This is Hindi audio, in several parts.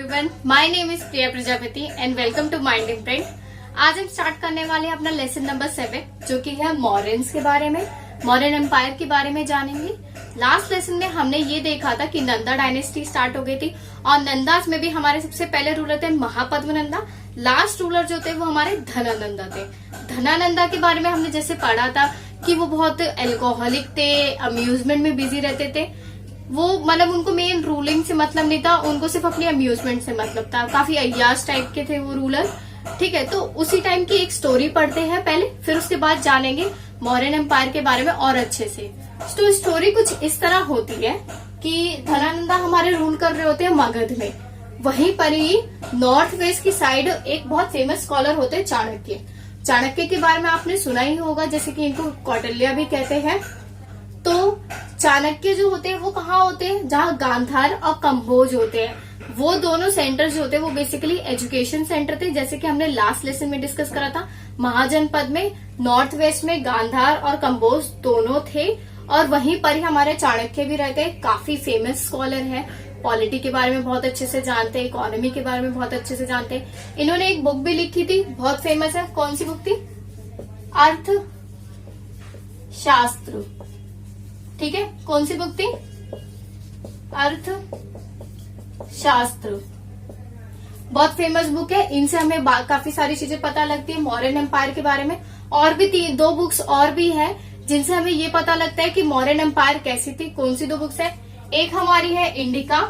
Everyone, my name is Priya Prajapati and welcome to Mind Imprint. आज हम स्टार्ट करने वाले हैं अपना लेसन नंबर 7 जो कि है मौर्यंस के बारे में, मौर्यन एम्पायर के बारे में जानेंगे। लास्ट लेसन में हमने ये देखा था कि नंदा डायनेस्टी स्टार्ट हो गई थी और नंदास में भी हमारे सबसे पहले रूलर थे महापद्मनंदा। लास्ट रूलर जो थे वो हमारे धनानंदा थे। धनानंदा के बारे में हमने जैसे पढ़ा था कि वो बहुत एल्कोहलिक थे, अम्यूजमेंट में बिजी रहते थे। वो मतलब उनको मेन रूलिंग से मतलब नहीं था, उनको सिर्फ अपनी अम्यूजमेंट से मतलब था। काफी अय्याश टाइप के थे वो रूलर। ठीक है, तो उसी टाइम की एक स्टोरी पढ़ते हैं पहले, फिर उसके बाद जानेंगे मौर्यन एम्पायर के बारे में और अच्छे से। तो स्टोरी कुछ इस तरह होती है कि धनानंदा हमारे रूल कर रहे होते हैं मगध में। वहीं पर ही नॉर्थ वेस्ट की साइड एक बहुत फेमस स्कॉलर होते हैं चाणक्य। चाणक्य के बारे में आपने सुना ही होगा, जैसे कि इनको कौटिल्य भी कहते हैं। तो चाणक्य जो होते हैं वो कहाँ होते हैं, जहाँ गांधार और कंबोज होते हैं। वो दोनों सेंटर जो होते हैं वो बेसिकली एजुकेशन सेंटर थे, जैसे कि हमने लास्ट लेसन में डिस्कस करा था। महाजनपद में नॉर्थ वेस्ट में गांधार और कंबोज दोनों थे और वहीं पर ही हमारे चाणक्य भी रहते हैं। काफी फेमस स्कॉलर है, पॉलिटी के बारे में बहुत अच्छे से जानते हैं, इकोनॉमी के बारे में बहुत अच्छे से जानते हैं। इन्होंने एक बुक भी लिखी थी, बहुत फेमस है। कौन सी बुक थी? अर्थशास्त्र। ठीक है, कौन सी बुक थी? अर्थशास्त्र। बहुत फेमस बुक है। इनसे हमें काफी सारी चीजें पता लगती है मौर्यन एम्पायर के बारे में। और भी दो बुक्स और भी है जिनसे हमें ये पता लगता है कि मौर्यन एम्पायर कैसी थी। कौन सी दो बुक्स है? एक हमारी है इंडिका,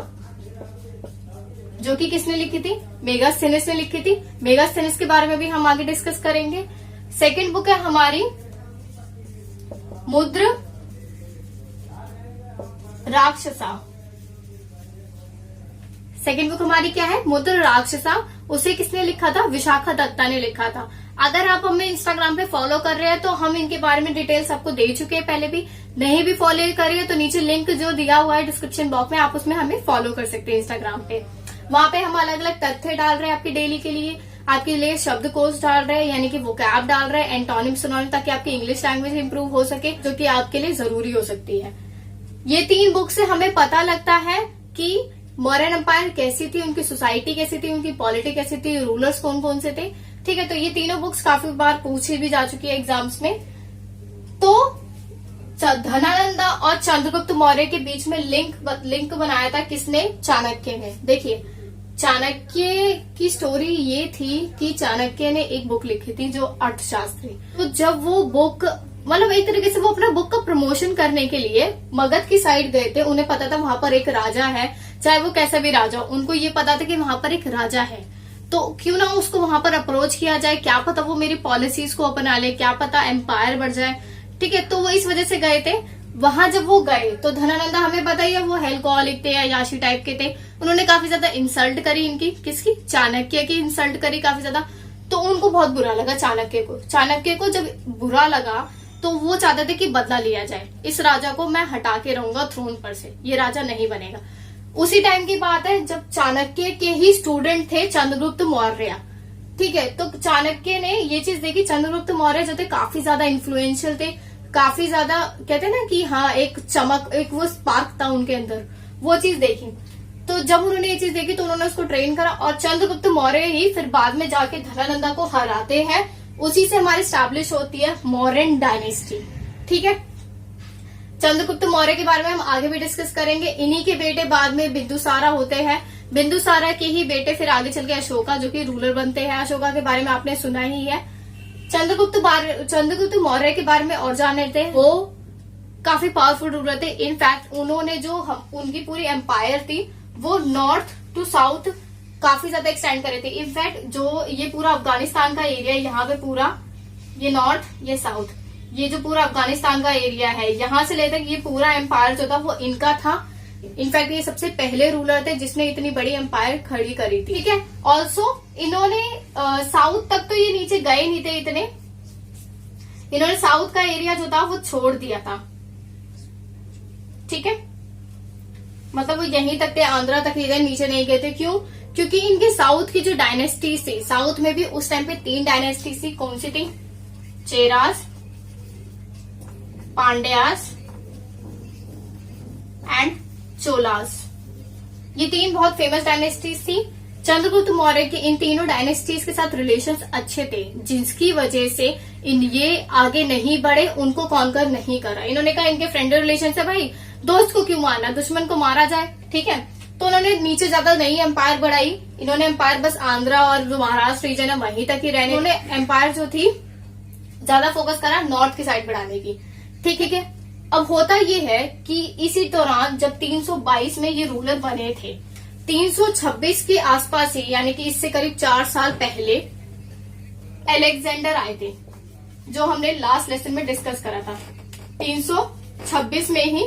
जो कि किसने लिखी थी? मेगास्थेनिस ने लिखी थी। मेगास्थेनिस के बारे में भी हम आगे डिस्कस करेंगे। सेकंड बुक है हमारी मुद्र राक्षसा। सेकंड बुक हमारी क्या है? मुद्र राक्षसा। उसे किसने लिखा था? विशाखा दत्ता ने लिखा था। अगर आप हमें इंस्टाग्राम पे फॉलो कर रहे हैं तो हम इनके बारे में डिटेल्स आपको दे चुके हैं पहले भी। नहीं भी फॉलो करिए तो नीचे लिंक जो दिया हुआ है डिस्क्रिप्शन बॉक्स में, आप उसमें हमें फॉलो कर सकते हैं इंस्टाग्राम पे। वहां पे हम अलग अलग तथ्य डाल रहे हैं आपकी डेली के लिए, आपके लिए शब्दकोश डाल रहे हैं, यानी कि वोकैब डाल रहे हैं, एंटोनिम सिनोनिम, ताकि आपकी इंग्लिश लैंग्वेज इंप्रूव हो सके, जो कि आपके लिए जरूरी हो सकती है। ये 3 बुक से हमें पता लगता है कि मौर्यन एम्पायर कैसी थी, उनकी सोसाइटी कैसी थी, उनकी पॉलिटी कैसी थी, रूलर्स कौन कौन से थे। ठीक है, तो ये तीनों बुक्स काफी बार पूछी भी जा चुकी है एग्जाम्स में। तो धनानंदा और चंद्रगुप्त मौर्य के बीच में लिंक बनाया था किसने? चाणक्य ने। देखिए, चाणक्य की स्टोरी ये थी कि चाणक्य ने एक बुक लिखी थी जो अर्थशास्त्री। तो जब वो बुक मतलब एक तरीके से वो अपना बुक का प्रमोशन करने के लिए मगध की साइड गए थे। उन्हें पता था वहां पर एक राजा है, चाहे वो कैसा भी राजा हो, उनको ये पता था कि वहां पर एक राजा है, तो क्यों ना उसको वहां पर अप्रोच किया जाए। क्या पता वो मेरी पॉलिसीज को अपना ले, क्या पता एम्पायर बढ़ जाए। ठीक है, तो वो इस वजह से गए थे। वहां जब वो गए तो धनानंदा हमें बताइए वो एल्कोहलिक थे या याशी टाइप के थे। उन्होंने काफी ज्यादा इंसल्ट करी इनकी, किसकी? चाणक्य की इंसल्ट करी काफी ज्यादा। तो उनको बहुत बुरा लगा चाणक्य को। चाणक्य को जब बुरा लगा तो वो चाहते थे कि बदला लिया जाए, इस राजा को मैं हटा के रहूंगा थ्रोन पर से, ये राजा नहीं बनेगा। उसी टाइम की बात है जब चाणक्य के ही स्टूडेंट थे चंद्रगुप्त मौर्य। ठीक है, तो चाणक्य ने ये चीज देखी, चंद्रगुप्त मौर्य जो थे काफी ज्यादा इन्फ्लुएंशियल थे, काफी ज्यादा कहते हैं ना कि हाँ एक चमक, एक वो स्पार्क था उनके अंदर, वो चीज देखी। तो जब उन्होंने ये चीज देखी तो उन्होंने उसको ट्रेन करा और चंद्रगुप्त मौर्य ही फिर बाद में जाके धनानंदा को हराते हैं। उसी से हमारी स्टैब्लिश होती है मौर्यन डायनेस्टी। ठीक है, चंद्रगुप्त मौर्य के बारे में हम आगे भी डिस्कस करेंगे। इन्हीं के बेटे बाद में बिंदुसारा होते हैं। बिंदुसारा के ही बेटे फिर आगे चल के अशोका, जो कि रूलर बनते हैं। अशोका के बारे में आपने सुना ही है। चंद्रगुप्त मौर्य के बारे में और जान लेते हैं। वो काफी पावरफुल रूलर थे। इनफैक्ट उन्होंने जो उनकी पूरी एम्पायर थी वो नॉर्थ टू साउथ काफी ज्यादा एक्सटेंड करे थे। इनफैक्ट जो ये पूरा अफगानिस्तान का एरिया है, यहाँ पे पूरा ये नॉर्थ, ये साउथ, ये जो पूरा अफगानिस्तान का एरिया है, यहाँ से लेकर ये पूरा एम्पायर जो था वो इनका था। इनफैक्ट ये सबसे पहले रूलर थे जिसने इतनी बड़ी एम्पायर खड़ी करी थी। ठीक है, ऑल्सो इन्होंने साउथ तक तो ये नीचे गए नहीं थे इतने, इन्होंने साउथ का एरिया जो था वो छोड़ दिया था। ठीक है, मतलब वो यहीं तक थे, आंध्रा तक ही गए, नीचे नहीं गए थे। क्यों? क्योंकि इनके साउथ की जो डायनेस्टीज थी, साउथ में भी उस टाइम पे 3 डायनेस्टीज थी। कौन सी थी? चेरास, पांड्यास एंड चोलास। ये 3 बहुत फेमस डायनेस्टीज थी। चंद्रगुप्त मौर्य के इन तीनों डायनेस्टीज के साथ रिलेशंस अच्छे थे, जिसकी वजह से ये आगे नहीं बढ़े, उनको कॉन्कर नहीं करा। इन्होंने कहा इनके फ्रेंडली रिलेशन है भाई, दोस्त को क्यों मारना, दुश्मन को मारा जाए, ठीक है। तो उन्होंने नीचे ज्यादा नहीं एम्पायर बढ़ाई, इन्होंने एम्पायर बस आंध्रा और जो महाराष्ट्र रीजन है वहीं तक ही रहने, उन्होंने एम्पायर जो थी ज्यादा फोकस करा नॉर्थ की साइड बढ़ाने की, ठीक है। अब होता ये है कि इसी दौरान जब 322 में ये रूलर बने थे, 326 के आसपास ही, यानी कि इससे करीब 4 साल पहले अलेक्जेंडर आए थे, जो हमने लास्ट लेसन में डिस्कस करा था। 326 में ही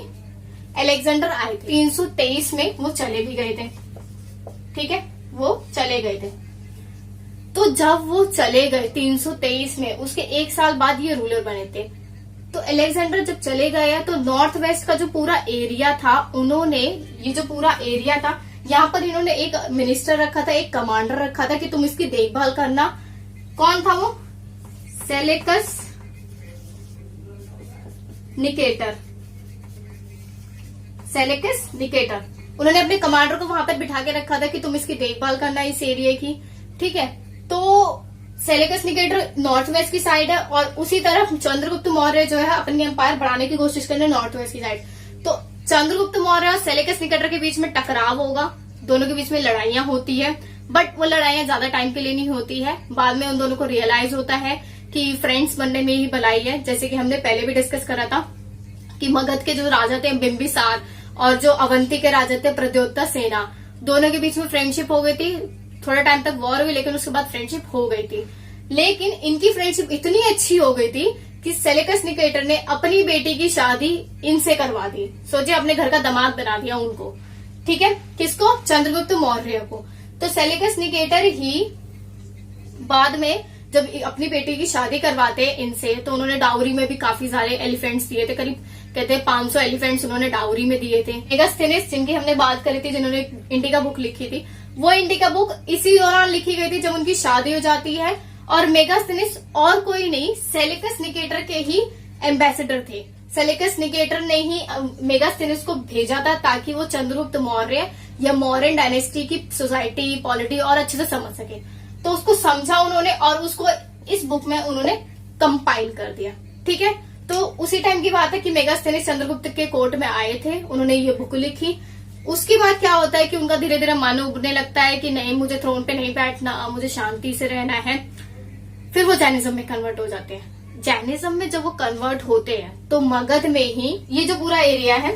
अलेक्जेंडर आए थे, 323 में वो चले भी गए थे, ठीक है, वो चले गए थे। तो जब वो चले गए 323 में, उसके 1 साल बाद ये रूलर बने थे। तो अलेक्जेंडर जब चले गए तो नॉर्थ वेस्ट का जो पूरा एरिया था, उन्होंने ये जो पूरा एरिया था, यहाँ पर इन्होंने एक मिनिस्टर रखा था, एक कमांडर रखा था कि तुम इसकी देखभाल करना। कौन था वो? सेलेकस निकेटर। सेलेकस निकेटर, उन्होंने अपने कमांडर को वहां पर बिठा के रखा था कि तुम इसकी देखभाल करना इस एरिया की, ठीक है। तो सेलेकस निकेटर नॉर्थ वेस्ट की साइड है और उसी तरफ चंद्रगुप्त मौर्य जो है अपनी एम्पायर बढ़ाने की कोशिश कर रहे हैं नॉर्थ वेस्ट की साइड। तो चंद्रगुप्त मौर्य और सेलेकस निकेटर के बीच में टकराव होगा, दोनों के बीच में लड़ाइयां होती है, बट वो लड़ाइयां ज्यादा टाइम के लिए नहीं होती है। बाद में उन दोनों को रियलाइज होता है कि फ्रेंड्स बनने में ही भलाई है। जैसे कि हमने पहले भी डिस्कस करा था कि मगध के जो राजा थे बिंबिसार और जो अवंती के राजा थे प्रद्योत सेना, दोनों के बीच में फ्रेंडशिप हो गई थी। थोड़ा टाइम तक वॉर हुई, लेकिन उसके बाद फ्रेंडशिप हो गई थी। लेकिन इनकी फ्रेंडशिप इतनी अच्छी हो गई थी कि सेलेकस निकेटर ने अपनी बेटी की शादी इनसे करवा दी। सोचिए, अपने घर का दामाद बना दिया उनको, ठीक है। किसको? चंद्रगुप्त मौर्य को। तो सेलेकस निकेटर ही बाद में जब अपनी बेटी की शादी करवाते इनसे, तो उन्होंने डाउरी में भी काफी सारे एलिफेंट्स दिए थे, करीब कहते हैं 500 एलिफेंट्स उन्होंने डाउरी में दिए थे। मेगास्थेनिस, जिनकी हमने बात करी थी, जिन्होंने इंडिका बुक लिखी थी, वो इंडिका बुक इसी दौरान लिखी गई थी जब उनकी शादी हो जाती है। और मेगास्थेनिस और कोई नहीं, सेलेकस निकेटर के ही एम्बेसडर थे। सेलेकस निकेटर ने ही मेगास्थेनिस को भेजा था ताकि वो चंद्रगुप्त मौर्य या मौर्यन डायनेस्टी की सोसाइटी, पॉलिटी और अच्छे से समझ सके। तो उसको समझा उन्होंने और उसको इस बुक में उन्होंने कंपाइल कर दिया, ठीक है। तो उसी टाइम की बात है कि मेगास्थेनिस चंद्रगुप्त के कोर्ट में आए थे, उन्होंने ये बुक लिखी। उसके बाद क्या होता है कि उनका धीरे धीरे मन उबरने लगता है कि नहीं, मुझे थ्रोन पे नहीं बैठना, मुझे शांति से रहना है। फिर वो जैनिज्म में कन्वर्ट हो जाते हैं। जैनिज्म में जब वो कन्वर्ट होते हैं तो मगध में ही ये जो पूरा एरिया है,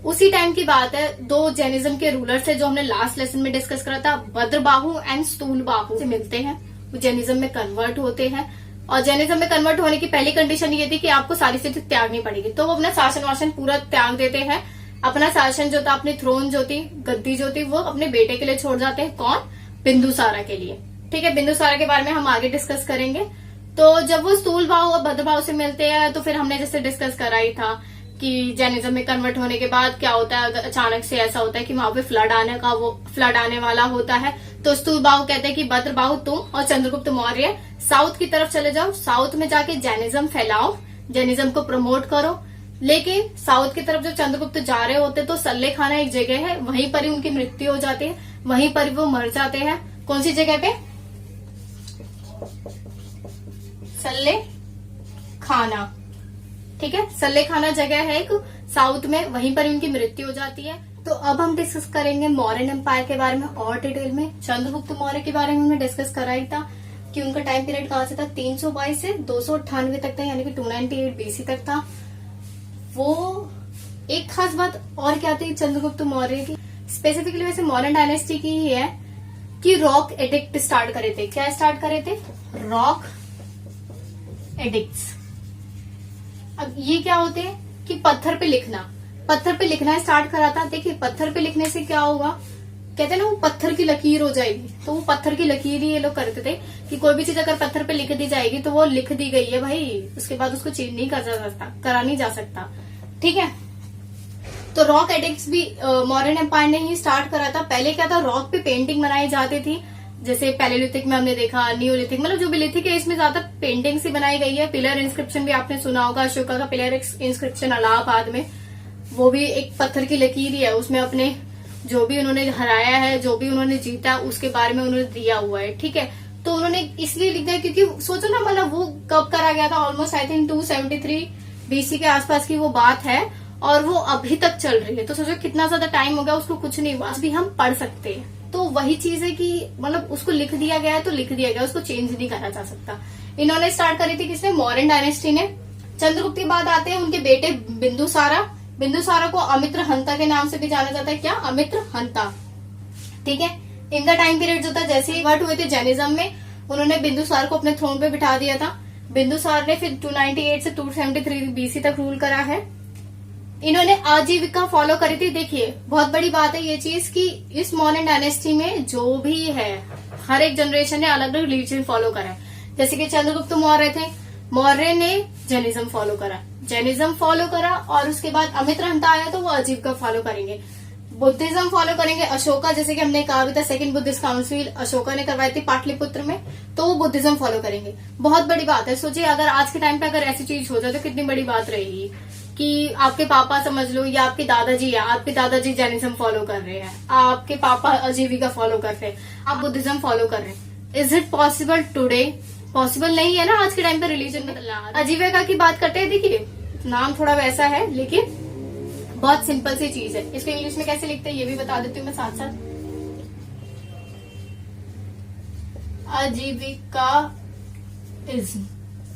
उसी टाइम की बात है, 2 जैनिज्म के रूलर थे जो हमने लास्ट लेसन में डिस्कस करा था, भद्रबाहु एंड स्थूलबाहु से मिलते हैं, वो जैनिज्म में कन्वर्ट होते हैं। और जैनिज्म में कन्वर्ट होने की पहली कंडीशन ये थी कि आपको सारी चीजें त्यागनी पड़ेगी। तो वो अपना शासन वासन पूरा त्याग देते हैं, अपना शासन जो था, अपनी थ्रोन जो थी, गद्दी जो थी, वो अपने बेटे के लिए छोड़ जाते हैं। कौन? बिंदुसारा के लिए, ठीक है। बिंदुसारा के बारे में हम आगे डिस्कस करेंगे। तो जब वो स्थूलबाहु और भद्रबाहु से मिलते हैं, तो फिर हमने जैसे डिस्कस करा ही था कि जैनिज्म में कन्वर्ट होने के बाद क्या होता है, अगर अचानक से ऐसा होता है कि वहां पे फ्लड आने वाला होता है, तो स्थूलबाहु कहते हैं कि भद्रबाहु, तुम और चंद्रगुप्त मौर्य साउथ की तरफ चले जाओ, साउथ में जाके जैनिज्म फैलाओ, जैनिज्म को प्रमोट करो। लेकिन साउथ की तरफ जो चंद्रगुप्त जा रहे होते तो सल्ले खाना एक जगह है, वहीं पर ही उनकी मृत्यु हो जाती है, वहीं पर वो मर जाते हैं। कौन सी जगह पे? सल्ले खाना, ठीक है। सल्ले खाना जगह है एक साउथ में, वहीं पर उनकी मृत्यु हो जाती है। तो अब हम डिस्कस करेंगे मौर्यन एम्पायर के बारे में और डिटेल में। चंद्रगुप्त मौर्य के बारे में हमने डिस्कस करा ही था कि उनका टाइम पीरियड कहां से था, 322 से 298 तक था, यानी कि 298 BC तक था। वो एक खास बात और क्या थी चंद्रगुप्त मौर्य की, स्पेसिफिकली वैसे मौर्यन डायनेस्टी की ही है, कि रॉक एडिक्ट स्टार्ट करे थे। क्या स्टार्ट करे थे? Rock addicts. अब ये क्या होते हैं कि पत्थर पे लिखना स्टार्ट करा था। देखिए, पत्थर पे लिखने से क्या होगा, कहते हैं ना, वो पत्थर की लकीर हो जाएगी। तो वो पत्थर की लकीर ही ये लोग करते थे कि कोई भी चीज अगर पत्थर पे लिख दी जाएगी तो वो लिख दी गई है भाई, उसके बाद उसको चेंज नहीं करा नहीं जा सकता, ठीक है। तो रॉक एडिक्ट्स भी मौर्यन एम्पायर ने ही स्टार्ट करा था। पहले क्या था, रॉक पे पेंटिंग बनाई जाती थी, जैसे पैलेलिथिक में हमने देखा, नियोलिथिक, मतलब जो भी लिथिक है इसमें ज्यादा पेंटिंग्स ही बनाई गई है। पिलर इंस्क्रिप्शन भी आपने सुना होगा, अशोका का पिलर इंस्क्रिप्शन इलाहाबाद में, वो भी एक पत्थर की लकीर ही है, उसमें अपने जो भी उन्होंने हराया है, जो भी उन्होंने जीता, उसके बारे में उन्होंने दिया हुआ है। ठीक है, तो उन्होंने इसलिए लिख दिया क्योंकि सोचो ना, मतलब वो कब करा गया था, ऑलमोस्ट आई थिंक 273 BC के आसपास की वो बात है, और वो अभी तक चल रही है। तो सोचो कितना ज्यादा टाइम हो गया, उसको कुछ नहीं हुआ, भी हम पढ़ सकते हैं। तो वही चीज है कि मतलब उसको लिख दिया गया है तो लिख दिया गया, उसको चेंज नहीं करा जा सकता। इन्होंने स्टार्ट करी थी किसने? मौर्यन डायनेस्टी ने। चंद्रगुप्त के बाद आते हैं उनके बेटे बिंदुसारा। बिंदुसारा को अमित्र हंता के नाम से भी जाना जाता है। क्या? अमित्र हंता। ठीक है, इनका टाइम पीरियड जो था, जैसे ही कन्वर्ट हुए थे जैनिज्म में, उन्होंने बिंदुसार को अपने थ्रोन पे बिठा दिया था। बिंदुसार ने फिर 298 से 273 BC तक रूल करा है। इन्होंने आजीविका फॉलो करी थी। देखिए बहुत बड़ी बात है ये चीज कि इस मॉडर्न डायनेस्टी में जो भी है, हर एक जनरेशन ने अलग अलग रिलीजन फॉलो करा है। जैसे कि चंद्रगुप्त मौर्य थे, मौर्य ने जैनिज्म फॉलो करा, जैनिज्म फॉलो करा, और उसके बाद अमित्र हंता आया तो वो आजीविका फॉलो करेंगे। बुद्धिज्म फॉलो करेंगे अशोका, जैसे कि हमने कहा भी था, सेकंड बुद्धिस्ट काउंसिल अशोका ने करवाई थी पाटलिपुत्र में, तो वो बुद्धिज्म फॉलो करेंगे। बहुत बड़ी बात है। सोचिए अगर आज के टाइम पे अगर ऐसी चीज हो जाए तो कितनी बड़ी बात रहेगी कि आपके पापा समझ लो, या आपके दादाजी है, आपके दादाजी जैनिज्म फॉलो कर रहे हैं, आपके पापा आजीविका फॉलो कर रहे हैं, आप बुद्धिज्म फॉलो कर रहे हैं। Is it possible today? Possible नहीं है ना आज के टाइम पे रिलीजन बदलना। आजीविका की बात करते हैं, देखिए नाम थोड़ा वैसा है लेकिन बहुत सिंपल सी चीज है। इसको इंग्लिश में कैसे लिखते हैं ये भी बता देती हूँ मैं साथ साथ। आजीविकाइज्म।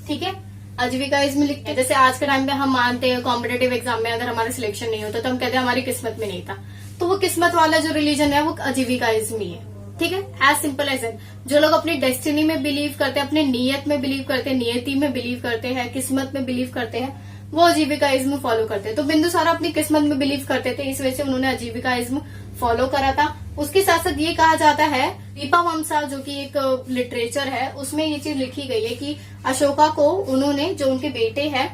ठीक है, आजीविकाइज्म लिखते हैं। जैसे आज के टाइम पे हम मानते हैं कॉम्पिटेटिव एग्जाम में अगर हमारा सिलेक्शन नहीं होता तो हम कहते हैं हमारी किस्मत में नहीं था, तो वो किस्मत वाला जो रिलीजन है वो आजीविकाइज्म ही है। ठीक है, एज सिंपल एज दैट। जो लोग अपनी डेस्टिनी में बिलीव करते हैं, अपने नियत में बिलीव करते हैं, नियति में बिलीव करते हैं, किस्मत में बिलीव करते हैं, वो आजीविकाइज्म फॉलो करते हैं। तो बिंदुसारा अपनी किस्मत में बिलीव करते थे, इस वजह से उन्होंने आजीविकाइज्म फॉलो करा था। उसके साथ साथ ये कहा जाता है, दीपावमसा जो कि एक लिटरेचर है, उसमें ये चीज लिखी गई है कि अशोका को उन्होंने, जो उनके बेटे हैं,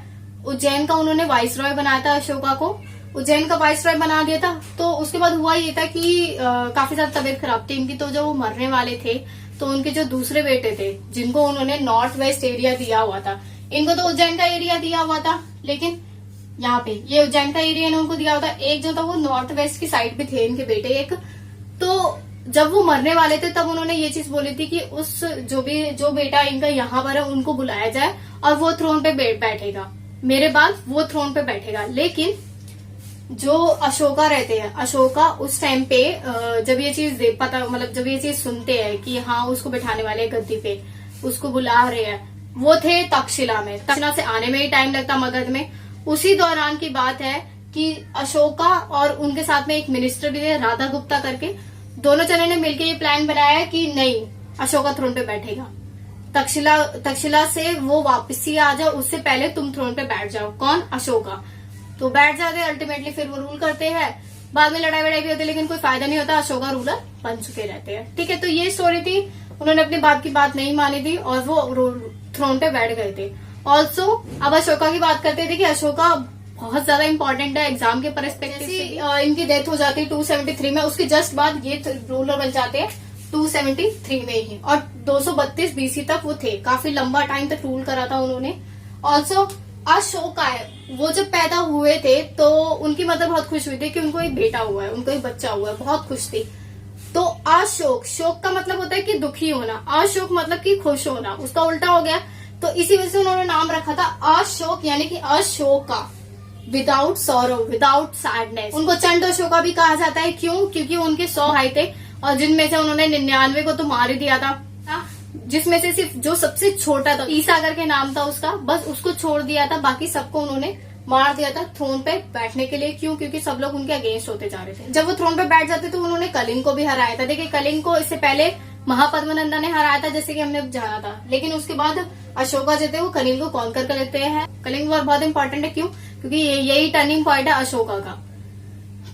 उज्जैन का उन्होंने वाइसरॉय बनाया था। अशोका को उज्जैन का वाइसरॉय बना दिया था। तो उसके बाद हुआ ये था कि काफी ज्यादा तबीयत खराब थी इनकी, तो जब वो मरने वाले थे तो उनके जो दूसरे बेटे थे, जिनको उन्होंने नॉर्थ वेस्ट एरिया दिया हुआ था, इनको तो उज्जैन का एरिया दिया हुआ था, लेकिन यहाँ पे ये उज्जैन का एरिया ने उनको दिया हुआ था। एक जो था वो नॉर्थ वेस्ट की साइड पे थे इनके बेटे एक। तो जब वो मरने वाले थे तब उन्होंने ये चीज बोली थी कि उस जो बेटा इनका यहाँ पर है उनको बुलाया जाए और वो थ्रोन पे बैठेगा, मेरे बाद वो थ्रोन पे बैठेगा। लेकिन जो अशोका रहते हैं, अशोका उस टाइम पे जब ये चीज पता, मतलब जब ये चीज सुनते हैं कि हाँ उसको बैठाने वाले गद्दी पे, उसको बुला रहे हैं, वो थे तक्षशिला में। तक्षशिला से आने में ही टाइम लगता मगध में। उसी दौरान की बात है कि अशोका और उनके साथ में एक मिनिस्टर भी थे, राधा गुप्ता करके, दोनों जने ने मिलकर ये प्लान बनाया कि नहीं, अशोका थ्रोन पे बैठेगा। तक्षशिला से वो वापसी आ जाओ, उससे पहले तुम थ्रोन पे बैठ जाओ। कौन? अशोका। तो बैठ जाते हैं, अल्टीमेटली फिर वो रूल करते हैं। बाद में लड़ाई वड़ाई भी होती है लेकिन कोई फायदा नहीं होता, अशोका रूलर बन चुके रहते हैं। ठीक है, तो ये स्टोरी थी। उन्होंने अपनी बाप की बात नहीं मानी थी और वो थ्रोन पे बैठ गए थे। ऑल्सो अब अशोका की बात करते थे कि अशोका बहुत ज्यादा इंपॉर्टेंट है एग्जाम के परस्पेक्टिव से। इनकी डेथ हो जाती है 273 में, उसके जस्ट बाद ये रूलर बन जाते हैं 273 में ही, और 232 BC तक वो थे। काफी लंबा टाइम तक रूल करा था उन्होंने। ऑल्सो अशोका है, वो जब पैदा हुए थे तो उनकी मदर बहुत खुश हुई थी कि उनको एक बेटा हुआ है, उनको एक बच्चा हुआ है, बहुत खुश थी। तो अशोक, शोक का मतलब होता है कि दुखी होना, अशोक मतलब कि खुश होना, उसका उल्टा हो गया। तो इसी वजह से उन्होंने नाम रखा था अशोक, यानी कि Ashoka, without sorrow, without sadness. उनको चंड अशोका भी कहा जाता है। क्यों? क्योंकि उनके 100 भाई थे और जिनमें से उन्होंने 99 को तो मार ही दिया था, जिसमें से सिर्फ जो सबसे छोटा था, ईसा करके नाम था उसका, बस उसको छोड़ दिया था, बाकी सबको उन्होंने मार दिया था थ्रोन पे बैठने के लिए। क्यों? क्योंकि सब लोग उनके अगेंस्ट होते जा रहे थे। जब वो थ्रोन पे बैठ जाते तो उन्होंने कलिंग को भी हराया था। देखिए कलिंग को इससे पहले महापद्मनंदा ने हराया था, जैसे कि हमने जाना था, लेकिन उसके बाद अशोका जो थे वो कलिंग को कॉन्कर कर लेते हैं। कलिंग वॉर बहुत इंपॉर्टेंट है। क्यों? क्योंकि यही टर्निंग पॉइंट है अशोका का।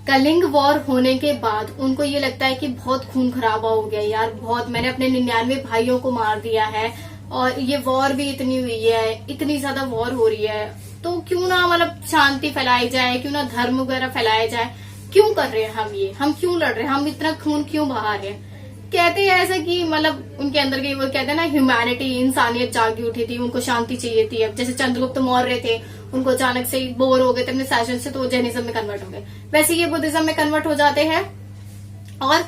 कलिंग वॉर होने के बाद उनको ये लगता है कि बहुत खून खराबा हो गया यार, बहुत, मैंने अपने 99 भाइयों को मार दिया है और ये वॉर भी इतनी हुई है, इतनी ज्यादा वॉर हो रही है, तो क्यों ना मतलब शांति फैलाई जाए, क्यों ना धर्म वगैरह फैलाया जाए। क्यों कर रहे हैं हम क्यों लड़ रहे हैं, हम इतना खून क्यों बहा रहे हैं। कहते हैं ऐसा कि मतलब उनके अंदर की वो कहते हैं ना ह्यूमैनिटी, इंसानियत जागी उठी थी, उनको शांति चाहिए थी। अब जैसे चंद्रगुप्त मौर्य थे, उनको अचानक से बोर हो गए थे अपने शासन से, तो वो जैनिज्म में कन्वर्ट हो गए। वैसे ये बुद्धिज्म में कन्वर्ट हो जाते हैं और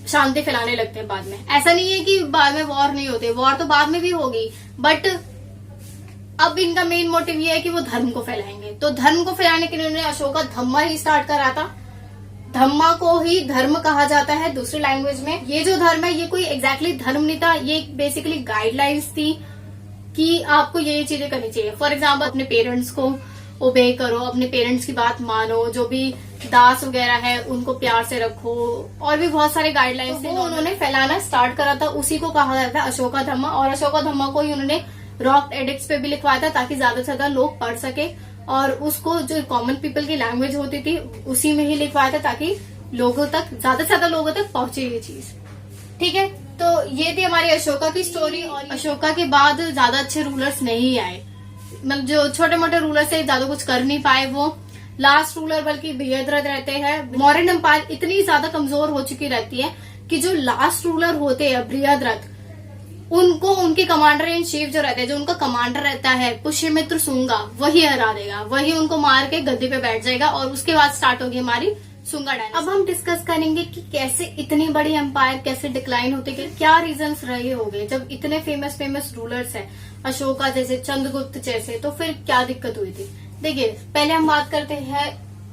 शांति फैलाने लगते हैं बाद में। ऐसा नहीं है कि बाद में वॉर नहीं होते, वॉर तो बाद में भी होगी, बट अब इनका मेन मोटिव ये है कि वो धर्म को फैलाएंगे। तो धर्म को फैलाने के लिए उन्होंने अशोका धम्मा ही स्टार्ट करा था। धम्मा को ही धर्म कहा जाता है दूसरी लैंग्वेज में। ये जो धर्म है ये कोई एग्जैक्टली धर्म नहीं था, ये बेसिकली गाइडलाइंस थी कि आपको ये चीजें करनी चाहिए। फॉर एग्जाम्पल अपने पेरेंट्स को ओबे करो, अपने पेरेंट्स की बात मानो, जो भी दास वगैरह है उनको प्यार से रखो, और भी बहुत सारे गाइडलाइंस थे उन्होंने फैलाना स्टार्ट करा था। उसी को कहा जाता है अशोका धम्मा, और अशोका धम्मा को ही उन्होंने रॉक एडिक्ट्स पे भी लिखवाया था ताकि ज्यादा से ज्यादा लोग पढ़ सके, और उसको जो कॉमन पीपल की लैंग्वेज होती थी उसी में ही लिखवाया था ताकि लोगों तक, ज्यादा से ज्यादा लोगों तक पहुंचे ये चीज। ठीक है, तो ये थी हमारी अशोका की स्टोरी। और अशोका के बाद ज्यादा अच्छे रूलर्स नहीं आए, मतलब जो छोटे मोटे रूलर से ज्यादा कुछ कर नहीं पाए। वो लास्ट रूलर बल्कि बृहद्रथ रहते हैं। मौर्यन एम्पायर इतनी ज्यादा कमजोर हो चुकी रहती है कि जो लास्ट रूलर होते हैं बृहद्रथ, उनको उनके कमांडर इन चीफ जो रहते हैं, जो उनका कमांडर रहता है पुष्यमित्र शुंगा, वही हरा देगा, वही उनको मार के गद्दी पे बैठ जाएगा, और उसके बाद स्टार्ट होगी हमारी शुंगा डायनेस्टी। अब हम डिस्कस करेंगे कि कैसे इतनी बड़ी एम्पायर कैसे डिक्लाइन होते गए, क्या रीजंस रहे होंगे। जब इतने फेमस रूलर्स हैं अशोका जैसे, चंद्रगुप्त जैसे, तो फिर क्या दिक्कत हुई थी। देखिए, पहले हम बात करते हैं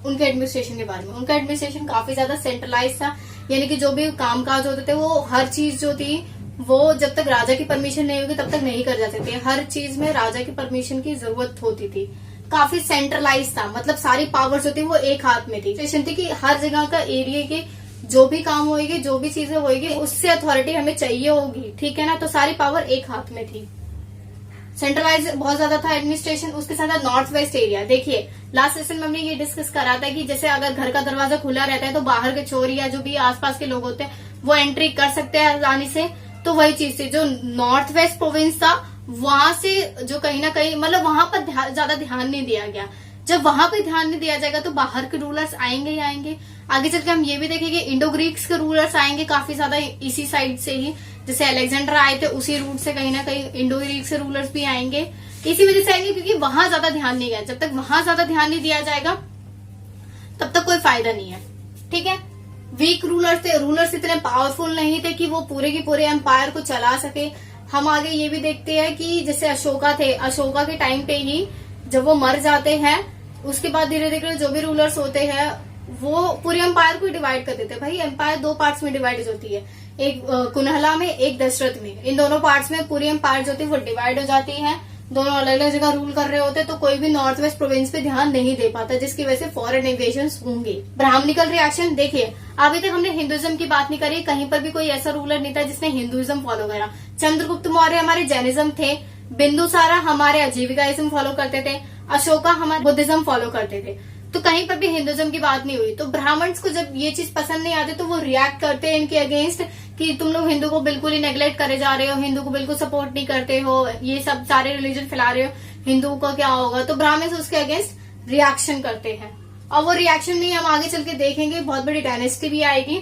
उनके एडमिनिस्ट्रेशन के बारे में। उनका एडमिनिस्ट्रेशन काफी ज्यादा सेंट्रलाइज था, यानी कि जो भी कामकाज होते थे वो हर चीज जो थी वो जब तक राजा की परमिशन नहीं होगी तब तक नहीं कर जा सकते। हर चीज में राजा की परमिशन की जरूरत होती थी। काफी सेंट्रलाइज था, मतलब सारी पावर्स होती वो एक हाथ में थी। सिचुएशन थी कि हर जगह का एरिया के जो भी काम होगी, जो भी चीजें होगी, उससे अथॉरिटी हमें चाहिए होगी, ठीक है ना। तो सारी पावर एक हाथ में थी, सेंट्रलाइज बहुत ज्यादा था एडमिनिस्ट्रेशन। उसके साथ नॉर्थ वेस्ट एरिया, देखिए लास्ट सेशन में हमने ये डिस्कस करा था कि जैसे अगर घर का दरवाजा खुला रहता है तो बाहर के चोर या जो भी आसपास के लोग होते हैं वो एंट्री कर सकते हैं आसानी से। तो वही चीज थी, जो नॉर्थ वेस्ट प्रोविंस था वहां से जो कहीं ना कहीं, मतलब वहां पर ज्यादा ध्यान नहीं दिया गया। जब वहां पे ध्यान नहीं दिया जाएगा तो बाहर के रूलर्स आएंगे ही आएंगे। आगे चल के हम ये भी देखेंगे इंडो ग्रीक्स के रूलर्स आएंगे काफी ज्यादा इसी साइड से ही, जैसे अलेक्जेंडर आए थे उसी रूट से कहीं ना कहीं इंडो ग्रीक्स के रूलर्स भी आएंगे। इसी वजह से आएंगे क्योंकि वहां ज्यादा ध्यान नहीं गया। जब तक वहां ज्यादा ध्यान नहीं दिया जाएगा तब तक कोई फायदा नहीं है, ठीक है। वीक रूलर्स थे, रूलर्स इतने पावरफुल नहीं थे कि वो पूरे के पूरे एम्पायर को चला सके। हम आगे ये भी देखते हैं कि जैसे अशोका थे, अशोका के टाइम पे ही जब वो मर जाते हैं उसके बाद धीरे धीरे जो भी रूलर्स होते हैं वो पूरे एम्पायर को डिवाइड कर देते हैं। भाई एम्पायर दो पार्ट्स में डिवाइड होती है, एक कुनहला में, एक दशरथ में। इन दोनों पार्ट्स में पूरी एम्पायर जो थी वो डिवाइड हो जाती है। दोनों अलग अलग जगह रूल कर रहे होते तो कोई भी नॉर्थ वेस्ट प्रोविंस पे ध्यान नहीं दे पाता, जिसकी वजह से फॉरेन इन्वेजन होंगे। ब्राह्मणिकल रिएक्शन, देखिए अभी तक हमने हिंदुइज्म की बात नहीं करी, कहीं पर भी कोई ऐसा रूलर नहीं था जिसने हिंदुइज्म फॉलो करा। चंद्रगुप्त मौर्य हमारे जैनिज्म थे, बिंदुसारा हमारे आजीविकाइज्म फॉलो करते थे, अशोका हमारे बुद्धिज्म फॉलो करते थे। तो कहीं पर भी हिंदुइज्म की बात नहीं हुई। तो ब्राह्मण्स को जब ये चीज पसंद नहीं आती तो वो रिएक्ट करते हैं इनके अगेंस्ट कि तुम लोग हिंदू को बिल्कुल ही नेग्लेक्ट करे जा रहे हो, हिंदू को बिल्कुल सपोर्ट नहीं करते हो, ये सब सारे रिलीजन फैला रहे हो, हिंदू का क्या होगा। तो ब्राह्मण्स उसके अगेंस्ट रिएक्शन करते हैं, और वो रिएक्शन में हम आगे चल के देखेंगे बहुत बड़ी डायनेस्टी भी आएगी।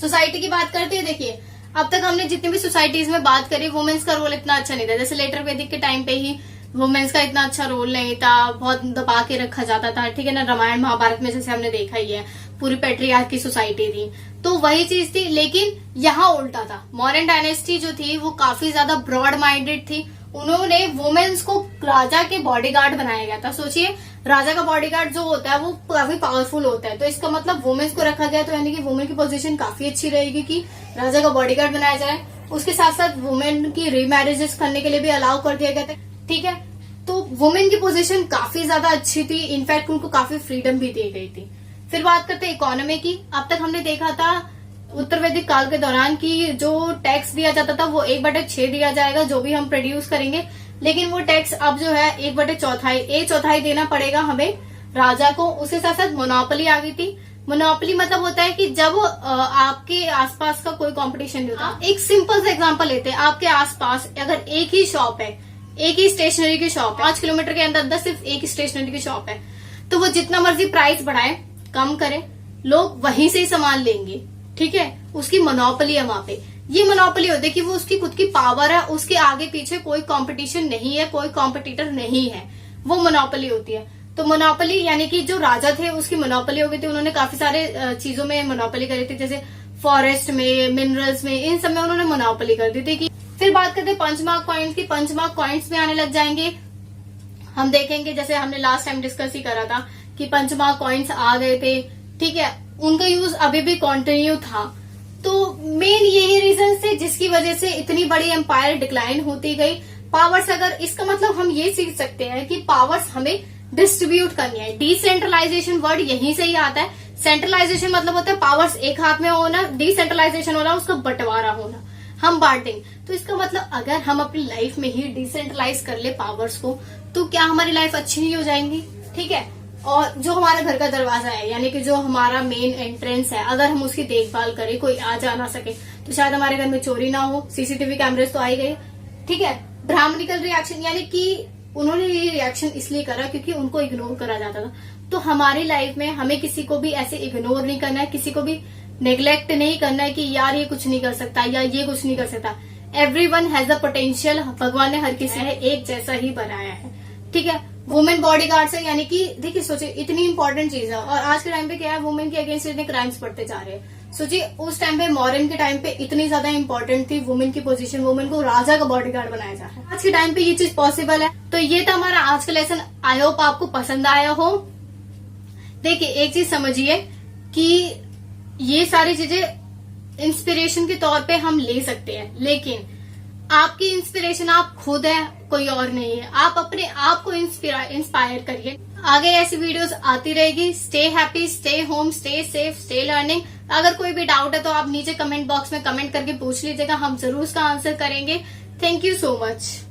सोसाइटी की बात करते हैं, देखिए अब तक हमने जितनी भी सोसाइटीज में बात करी वुमेन्स का रोल इतना अच्छा नहीं था। जैसे लेटर वैदिक के टाइम पे ही वुमेन्स का इतना अच्छा रोल नहीं था, बहुत दबा के रखा जाता था, ठीक है ना। रामायण महाभारत में जैसे हमने देखा ही है, पूरी पेट्रियार्क की सोसाइटी थी, तो वही चीज थी। लेकिन यहाँ उल्टा था, मॉडर्न डायनेस्टी जो थी वो काफी ज्यादा ब्रॉड माइंडेड थी। उन्होंने वुमेन्स को राजा के बॉडीगार्ड बनाया गया था। सोचिए राजा का बॉडीगार्ड जो होता है वो काफी पावरफुल होता है, तो इसका मतलब वुमेन्स को रखा गया, तो यानी कि वुमेन की पोजीशन काफी अच्छी रहेगी कि राजा का बॉडीगार्ड बनाया जाए। उसके साथ साथ वुमेन की रीमैरिजेस करने के लिए भी अलाउ कर दिया गया था, ठीक है। तो वुमेन की पोजीशन काफी ज्यादा अच्छी थी, इनफैक्ट उनको काफी फ्रीडम भी दी गई थी। फिर बात करते हैं इकोनॉमी की। अब तक हमने देखा था उत्तर वैदिक काल के दौरान कि जो टैक्स दिया जाता था वो 1/6 दिया जाएगा जो भी हम प्रोड्यूस करेंगे, लेकिन वो टैक्स अब जो है 1/4, 1/4 देना पड़ेगा हमें राजा को। उसके साथ साथ मोनोपोली आ गई थी। मोनोपोली मतलब होता है कि जब आपके आसपास का कोई कंपटीशन नहीं होता। एक सिंपल सा एग्जांपल लेते हैं, आपके आसपास अगर एक ही शॉप है, एक ही स्टेशनरी की शॉप है, 5 किलोमीटर के अंदर सिर्फ एक ही स्टेशनरी की शॉप है, तो वो जितना मर्जी प्राइस बढ़ाए कम करे, लोग वहीं से ही सामान लेंगे, ठीक है। उसकी मोनोपोली है वहां पे। ये मोनोपोली होती है कि वो उसकी खुद की पावर है, उसके आगे पीछे कोई कंपटीशन नहीं है, कोई कॉम्पिटिटर नहीं है, वो मोनोपोली होती है। तो मोनोपोली यानी कि जो राजा थे उसकी मोनोपोली हो गई थी, उन्होंने काफी सारे चीजों में मोनोपोली करी थी, जैसे फॉरेस्ट में, मिनरल्स में, इन सब में उन्होंने मोनोपोली कर दी थी। कि फिर बात करते हैं पंचमार्क कॉइन्स की। पंचमार्क कॉइन्स में आने लग जाएंगे, हम देखेंगे जैसे हमने लास्ट टाइम डिस्कस ही करा था कि पंचमार्क कॉइन्स आ गए थे, ठीक है, उनका यूज अभी भी कंटिन्यू था। तो मेन यही रीजन थे जिसकी वजह से इतनी बड़ी एम्पायर डिक्लाइन होती गई। पावर्स, अगर इसका मतलब हम ये सीख सकते हैं कि पावर्स हमें डिस्ट्रीब्यूट करनी है। डिसेंट्रलाइजेशन वर्ड यहीं से ही आता है। सेंट्रलाइजेशन मतलब होता है पावर्स एक हाथ में होना, डिसेंट्रलाइजेशन होना उसका बंटवारा होना, हम बांटेंगे। तो इसका मतलब अगर हम अपनी लाइफ में ही डिसेंट्रलाइज कर ले पावर्स को, तो क्या हमारी लाइफ अच्छी नहीं हो जाएंगी? ठीक है। और जो हमारा घर का दरवाजा है, यानी कि जो हमारा मेन एंट्रेंस है, अगर हम उसकी देखभाल करें, कोई आ जा ना सके, तो शायद हमारे घर में चोरी ना हो। सीसीटीवी कैमरेज तो आ ही गए, ठीक है। ब्राह्मणिकल रिएक्शन, यानी कि उन्होंने ये रिएक्शन इसलिए करा क्योंकि उनको इग्नोर करा जाता था। तो हमारी लाइफ में हमें किसी को भी ऐसे इग्नोर नहीं करना है, किसी को भी नेग्लेक्ट नहीं करना है कि यार ये कुछ नहीं कर सकता या ये कुछ नहीं कर सकता। Everyone has a potential. भगवान ने हर किसी है एक जैसा ही बनाया है, ठीक है। वुमेन बॉडी गार्ड है, यानी कि देखिए सोचिए इतनी इंपॉर्टेंट चीज है, और आज के टाइम पे क्या है, वुमेन के अगेंस्ट इतने क्राइम्स बढ़ते जा रहे हैं। सोचिए उस टाइम पे, मॉडर्न के टाइम पे इतनी ज्यादा इंपॉर्टेंट थी वुमेन की पोजीशन, वुमेन को राजा का बॉडीगार्ड बनाया जा रहा है। आज के टाइम पे ये चीज पॉसिबल है। तो ये था हमारा आज का लेसन। आई होप आपको पसंद आया हो। देखिए एक चीज समझिए कि ये सारी चीजें इंस्पिरेशन के तौर पे हम ले सकते हैं, लेकिन आपकी इंस्पिरेशन आप खुद है, कोई और नहीं है। आप अपने आप को इंस्पायर करिए। आगे ऐसी वीडियोस आती रहेगी। Stay happy, stay home, stay safe, stay learning. अगर कोई भी डाउट है तो आप नीचे कमेंट बॉक्स में कमेंट करके पूछ लीजिएगा, हम जरूर उसका आंसर करेंगे। Thank you so much.